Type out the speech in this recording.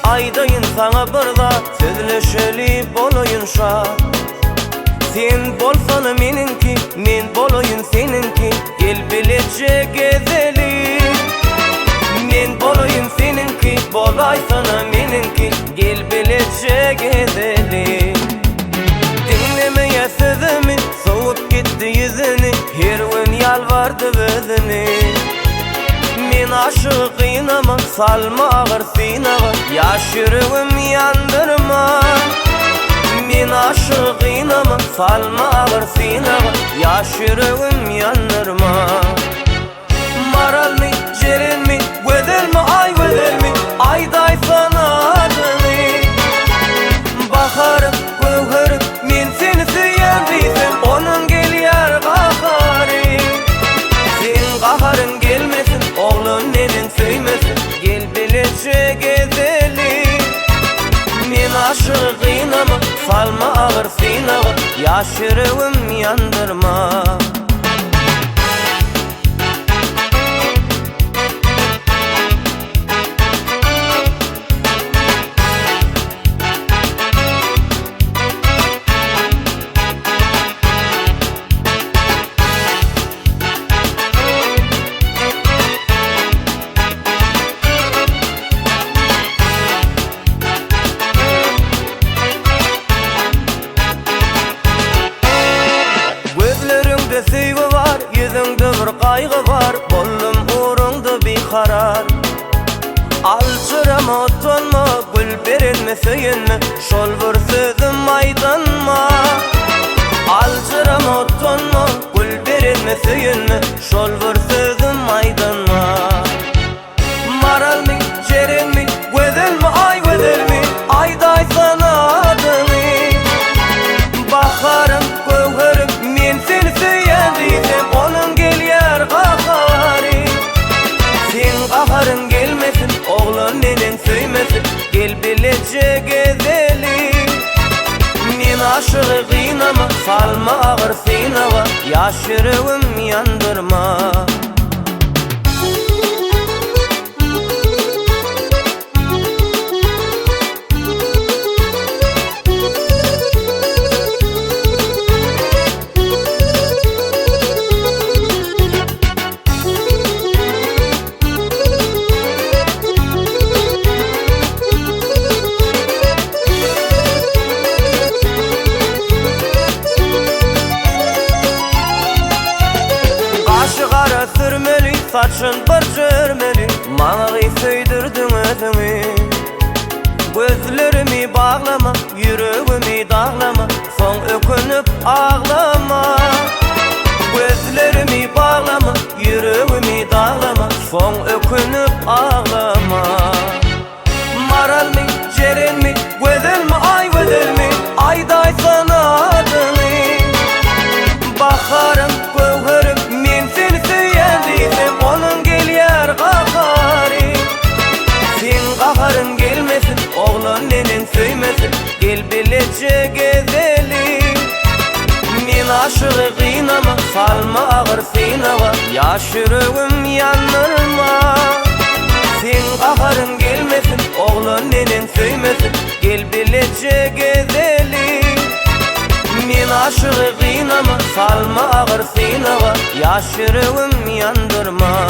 aydayın sana birda, sözleşeli boloyun şa. Sen bolsan meninki, men boloyun seninki, gel bilece gezeli. Men boloyun seninki, bolay sana meninki, gel bilece gezeli. Dinlemeye sözümü, soğuk gitti yüzünü, her gün yalvardı özünü. Men aşıqynama, salma ağır sinağa, yaş yüreğim yandırma. Men aşıqynama, salma ağır sinağa, yaş yüreğim yandırma. Maral mi, cerel mi, gözel mi, ay gözel mi, ayday sana adını. Bakarım, göğürüm, men seni süyen bilsem, onun gel yar qaharı. Sen qaharın gelmesin, oğlun nenin söymesin, gel bilece gezeli. Men aşıqynama, salma ağır sinağa, yaş yüreğim yandırma. Sevgi var, yüzüngde bir kaygı var, bollum uğrunda bir karar. Alçırama otunma, gül verilme söyünme, şol bir sözüm aydanma. Alçırama otunma, gül verilme söyünme, şol bir sözüm aydanma. Maral mi, cerel mi, gözel mi, ay gözel mi, ayday sana adını. Bakarım, göğürüm, men seni süyen bilsem, onun gel yar qaharı. Sen qaharın gelmesin, oğlun nenen söymesin, gel bilece gezeli. Men aşıqynama, salma ağır sinağa, yaş yüreğim yandırma. Qara sürmeli, saçın bir çörmeli, manağı söydürdün özünü. Gözlerimi bağlama, yüreğimi dağlama, son ökünüp ağlama. Gözlerimi bağlama, yüreğimi dağlama, son ökünüp ağlama. Maral mi, cerel mi, gözel mi, ay gözel mi, ayday sana adını. Bakarım, göğürüm, men seni süyen bilsem, onun gel yar qaharı. Sen qaharın gelmesin, oğlun nenen söymesin, gel bilece gezeli. Men aşıqynama, salma ağır sinağa, yaş yüreğim yandırma. Sen qaharın gelmesin, oğlun nenen söymesin, gel bilece gezeli. Men aşıqynama, salma ağır sinağa, yaş yüreğim yandırma.